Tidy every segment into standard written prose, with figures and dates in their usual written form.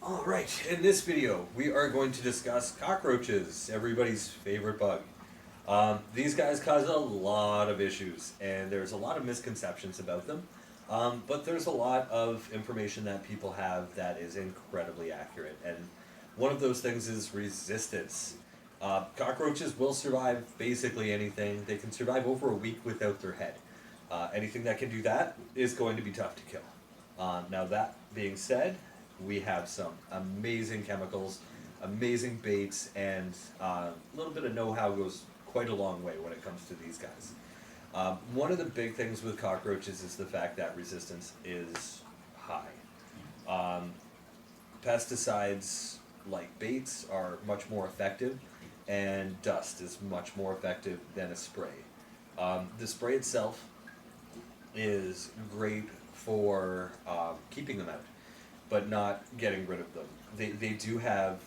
Alright, in this video we are going to discuss cockroaches, everybody's favorite bug. These guys cause a lot of issues and there's a lot of misconceptions about them, but there's a lot of information that people have that is incredibly accurate, and one of those things is resistance. Cockroaches will survive basically anything. They can survive over a week without their head. Anything that can do that is going to be tough to kill. Now that being said, we have some amazing chemicals, amazing baits, and a little bit of know-how goes quite a long way when it comes to these guys. One of the big things with cockroaches is the fact that resistance is high. Pesticides like baits are much more effective, and dust is much more effective than a spray. The spray itself is great for keeping them out, but not getting rid of them. They do have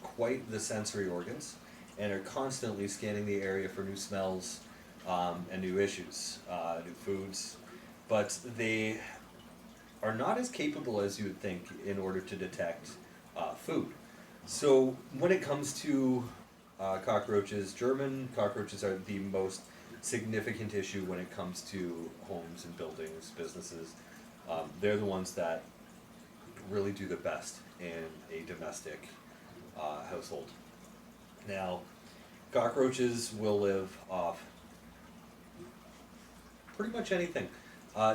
quite the sensory organs and are constantly scanning the area for new smells and new issues, new foods, but they are not as capable as you would think in order to detect food. So when it comes to cockroaches, German cockroaches are the most significant issue when it comes to homes and buildings, businesses. They're the ones that really do the best in a domestic household. Now, cockroaches will live off pretty much anything.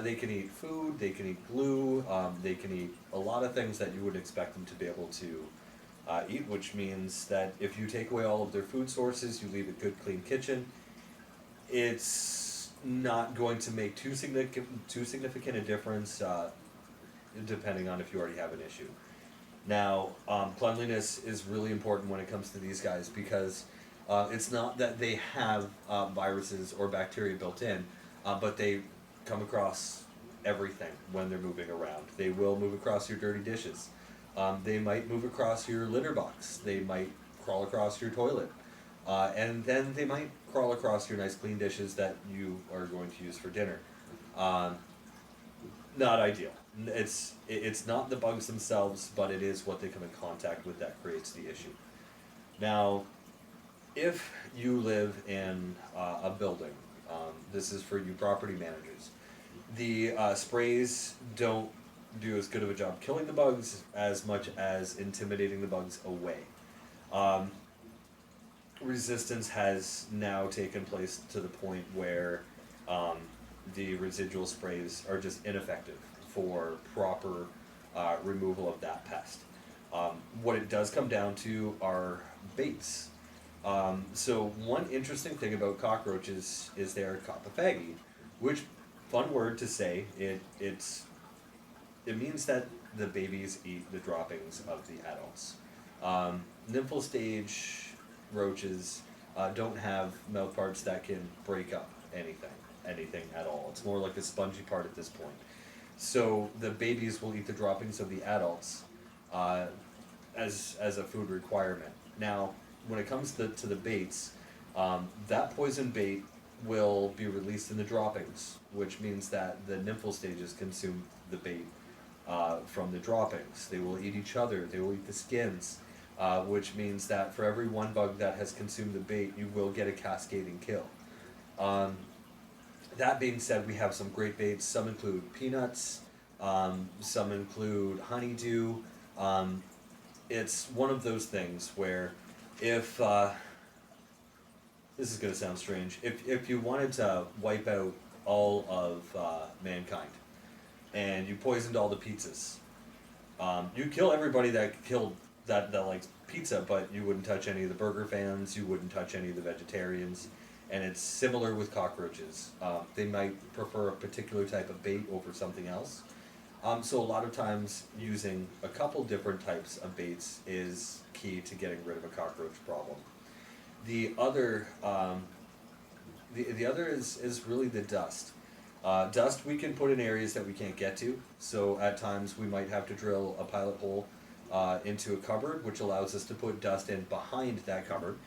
They can eat food, they can eat glue, they can eat a lot of things that you would expect them to be able to eat, which means that if you take away all of their food sources, you leave a good clean kitchen, it's not going to make too significant a difference, depending on if you already have an issue. Now, cleanliness is really important when it comes to these guys because it's not that they have viruses or bacteria built in, but they come across everything when they're moving around. They will move across your dirty dishes. They might move across your litter box. They might crawl across your toilet. And then they might crawl across your nice clean dishes that you are going to use for dinner. Not ideal. It's not the bugs themselves, but it is what they come in contact with that creates the issue. Now, if you live in a building, this is for you property managers, the sprays don't do as good of a job killing the bugs as much as intimidating the bugs away. Resistance has now taken place to the point where the residual sprays are just ineffective for proper removal of that pest. What it does come down to are baits. So one interesting thing about cockroaches is they're coppophagy, which, fun word to say, it means that the babies eat the droppings of the adults. Nymphal stage roaches don't have mouth parts that can break up anything at all. It's more like a spongy part at this point. So the babies will eat the droppings of the adults as a food requirement. Now, when it comes to the baits, that poison bait will be released in the droppings, which means that the nymphal stages consume the bait from the droppings. They will eat each other, they will eat the skins, which means that for every one bug that has consumed the bait, you will get a cascading kill. That being said, we have some great baits. Some include peanuts, some include honeydew. It's one of those things where if, this is going to sound strange, if you wanted to wipe out all of mankind and you poisoned all the pizzas, you kill everybody that likes pizza, but you wouldn't touch any of the burger fans, you wouldn't touch any of the vegetarians. And it's similar with cockroaches. They might prefer a particular type of bait over something else. So a lot of times using a couple different types of baits is key to getting rid of a cockroach problem. The other is really the dust. Dust we can put in areas that we can't get to. So at times we might have to drill a pilot hole into a cupboard, which allows us to put dust in behind that cupboard.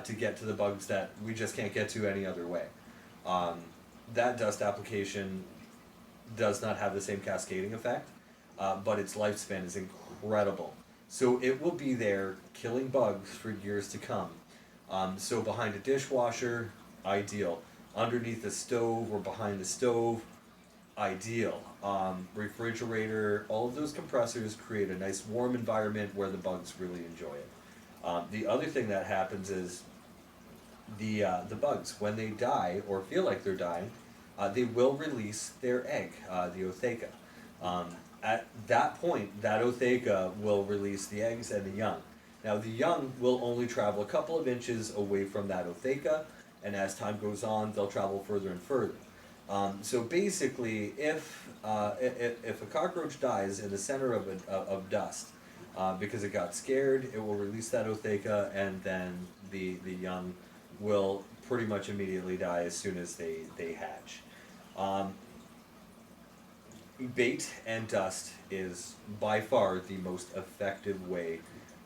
To get to the bugs that we just can't get to any other way. That dust application does not have the same cascading effect, but its lifespan is incredible. So it will be there killing bugs for years to come. So behind a dishwasher, ideal. Underneath the stove or behind the stove, ideal. Refrigerator, all of those compressors create a nice warm environment where the bugs really enjoy it. The other thing that happens is the bugs, when they die or feel like they're dying, they will release their egg, the ootheca. At that point, that ootheca will release the eggs and the young. Now, the young will only travel a couple of inches away from that ootheca, and as time goes on, they'll travel further and further. So basically, if a cockroach dies in the center of dust because it got scared, it will release that ootheca, and then the young will pretty much immediately die as soon as they hatch. Bait and dust is by far the most effective way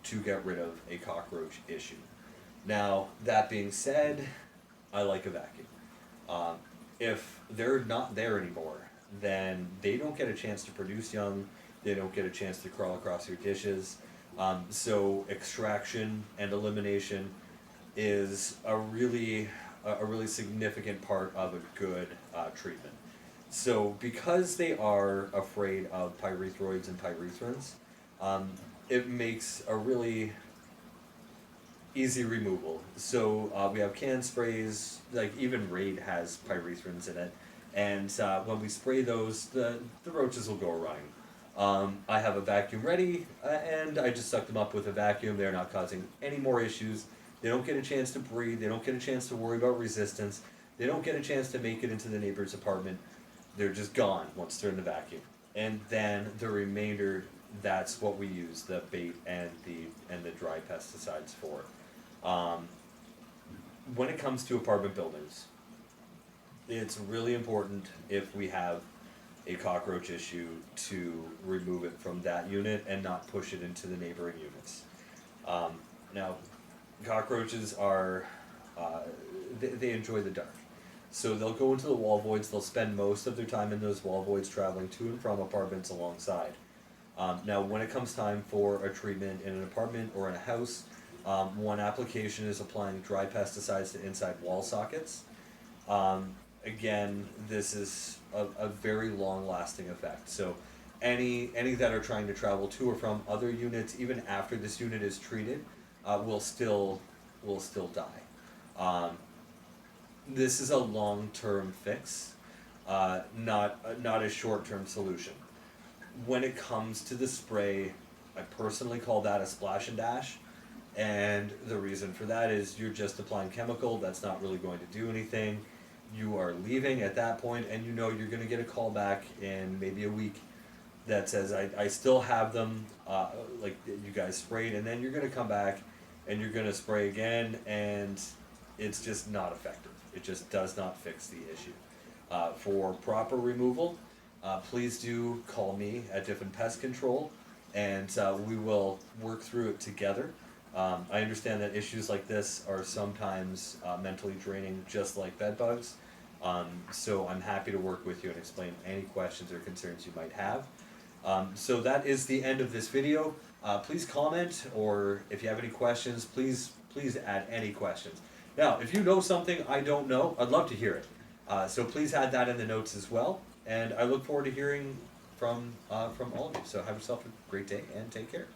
to get rid of a cockroach issue. Now, that being said, I like a vacuum. If they're not there anymore, then they don't get a chance to produce young, they don't get a chance to crawl across your dishes. So extraction and elimination is a really significant part of a good treatment. So because they are afraid of pyrethroids and pyrethrins, it makes a really easy removal. So we have can sprays, like even Raid has pyrethrins in it, and when we spray those, the roaches will go running. I have a vacuum ready, and I just suck them up with a vacuum. They're not causing any more issues. They don't get a chance to breed. They don't get a chance to worry about resistance. They don't get a chance to make it into the neighbor's apartment. They're just gone once they're in the vacuum. And then the remainder, that's what we use the bait and the dry pesticides for. When it comes to apartment buildings, it's really important if we have a cockroach issue to remove it from that unit and not push it into the neighboring units. Now, cockroaches are, they enjoy the dark. So they'll go into the wall voids, they'll spend most of their time in those wall voids traveling to and from apartments alongside. Now, when it comes time for a treatment in an apartment or in a house, one application is applying dry pesticides to inside wall sockets. Again, this is a very long-lasting effect. So any that are trying to travel to or from other units, even after this unit is treated, will still die. This is a long-term fix, not a short-term solution. When it comes to the spray, I personally call that a splash and dash, and the reason for that is you're just applying chemical that's not really going to do anything. You are leaving at that point, and you know you're going to get a call back in maybe a week that says, I still have them, like you guys sprayed, and then you're going to come back and you're going to spray again, and it's just not effective. It just does not fix the issue. For proper removal, please do call me at Diffin Pest Control, and we will work through it together. I understand that issues like this are sometimes mentally draining, just like bed bugs. So I'm happy to work with you and explain any questions or concerns you might have. So that is the end of this video. Please comment, or if you have any questions, please add any questions. Now, if you know something I don't know, I'd love to hear it. So please add that in the notes as well. And I look forward to hearing from all of you. So have yourself a great day and take care.